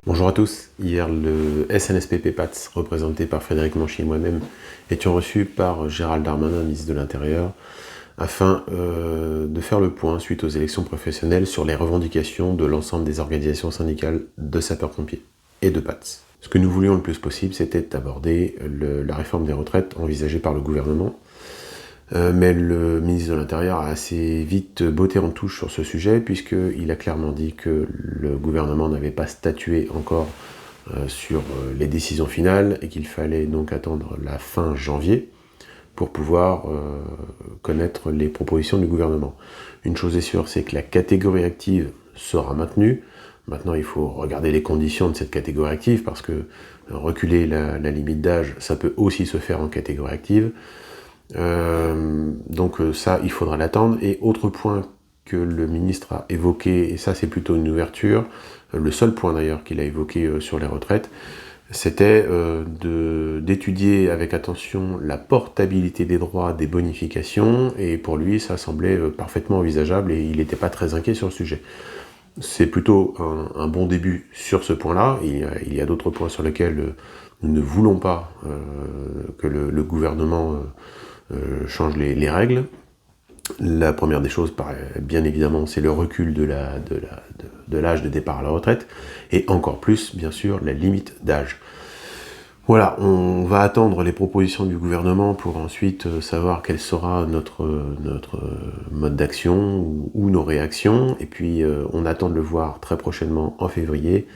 Bonjour à tous. Hier, le SNSPP PATS, représenté par Frédéric Manchy et moi-même, étions reçus par Gérald Darmanin, ministre de l'Intérieur, afin de faire le point suite aux élections professionnelles sur les revendications de l'ensemble des organisations syndicales de sapeurs-pompiers et de PATS. Ce que nous voulions le plus possible, c'était aborder la réforme des retraites envisagée par le gouvernement. Mais le ministre de l'Intérieur a assez vite botté en touche sur ce sujet, puisqu'il a clairement dit que le gouvernement n'avait pas statué encore sur les décisions finales, et qu'il fallait donc attendre la fin janvier pour pouvoir connaître les propositions du gouvernement. Une chose est sûre, c'est que la catégorie active sera maintenue. Maintenant, il faut regarder les conditions de cette catégorie active, parce que reculer la limite d'âge, ça peut aussi se faire en catégorie active. Donc ça, il faudra l'attendre. Et autre point que le ministre a évoqué, et ça c'est plutôt une ouverture, le seul point d'ailleurs qu'il a évoqué sur les retraites, c'était d'étudier avec attention la portabilité des droits, des bonifications, et pour lui ça semblait parfaitement envisageable et il n'était pas très inquiet sur le sujet. C'est plutôt un bon début sur ce point-là. Il y a d'autres points sur lesquels nous ne voulons pas que le gouvernement change les règles. La première des choses, bien évidemment, c'est le recul de l'âge de départ à la retraite, et encore plus, bien sûr, la limite d'âge. Voilà, on va attendre les propositions du gouvernement pour ensuite savoir quel sera notre mode d'action ou nos réactions, et puis on attend de le voir très prochainement en février,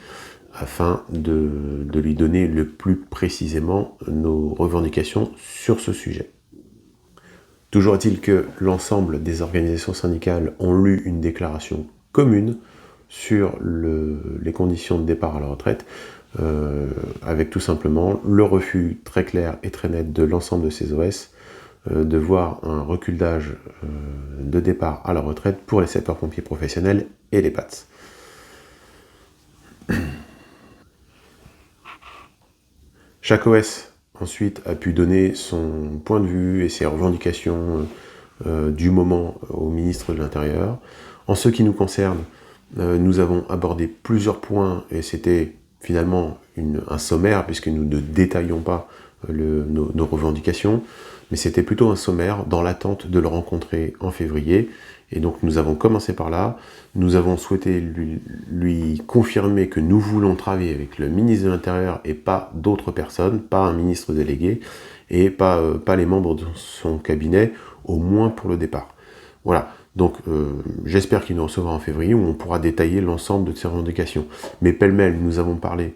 afin de lui donner le plus précisément nos revendications sur ce sujet. Toujours est-il que l'ensemble des organisations syndicales ont lu une déclaration commune sur les conditions de départ à la retraite, avec tout simplement le refus très clair et très net de l'ensemble de ces OS de voir un recul d'âge de départ à la retraite pour les sapeurs-pompiers professionnels et les PATS. Chaque OS ensuite a pu donner son point de vue et ses revendications du moment au ministre de l'Intérieur. En ce qui nous concerne, nous avons abordé plusieurs points, et c'était finalement un sommaire, puisque nous ne détaillons pas nos revendications, mais c'était plutôt un sommaire dans l'attente de le rencontrer en février. Et donc nous avons commencé par là. Nous avons souhaité lui confirmer que nous voulons travailler avec le ministre de l'Intérieur et pas d'autres personnes, pas un ministre délégué, et pas les membres de son cabinet, au moins pour le départ. Voilà, donc j'espère qu'il nous recevra en février, où on pourra détailler l'ensemble de ses revendications. Mais pêle-mêle, nous avons parlé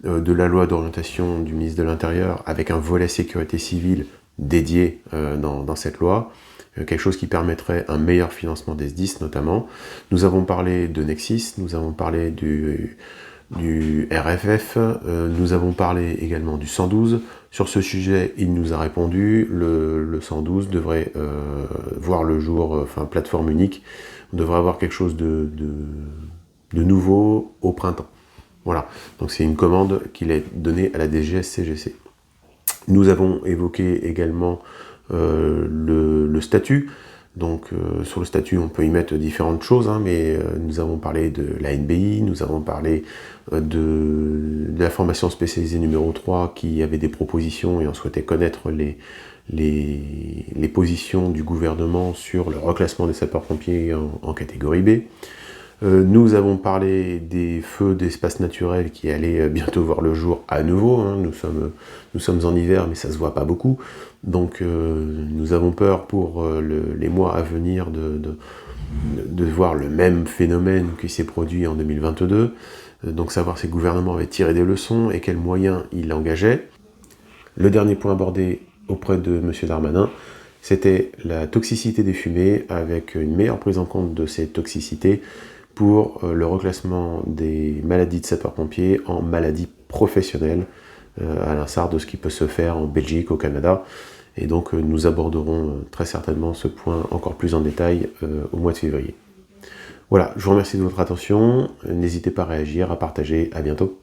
de la loi d'orientation du ministre de l'Intérieur, avec un volet sécurité civile dédié dans cette loi, quelque chose qui permettrait un meilleur financement des SDIS notamment. Nous avons parlé de Nexis, nous avons parlé du RFF, nous avons parlé également du 112. Sur ce sujet, il nous a répondu, le 112 devrait voir le jour, enfin plateforme unique, on devrait avoir quelque chose de nouveau au printemps. Voilà, donc c'est une commande qu'il est donnée à la DGS-CGC. Nous avons évoqué également le statut. Donc sur le statut, on peut y mettre différentes choses, mais nous avons parlé de la NBI, nous avons parlé de la formation spécialisée numéro 3 qui avait des propositions, et on souhaitait connaître les positions du gouvernement sur le reclassement des sapeurs-pompiers en catégorie B. Nous avons parlé des feux d'espace naturel qui allaient bientôt voir le jour à nouveau. Nous sommes en hiver, mais ça se voit pas beaucoup. Donc nous avons peur pour les mois à venir de voir le même phénomène qui s'est produit en 2022. Donc savoir si le gouvernement avait tiré des leçons et quels moyens il engageait. Le dernier point abordé auprès de M. Darmanin, c'était la toxicité des fumées, avec une meilleure prise en compte de ces toxicités pour le reclassement des maladies de sapeurs-pompiers en maladies professionnelles, à l'instar de ce qui peut se faire en Belgique, au Canada. Et donc nous aborderons très certainement ce point encore plus en détail au mois de février. Voilà, je vous remercie de votre attention, n'hésitez pas à réagir, à partager, à bientôt.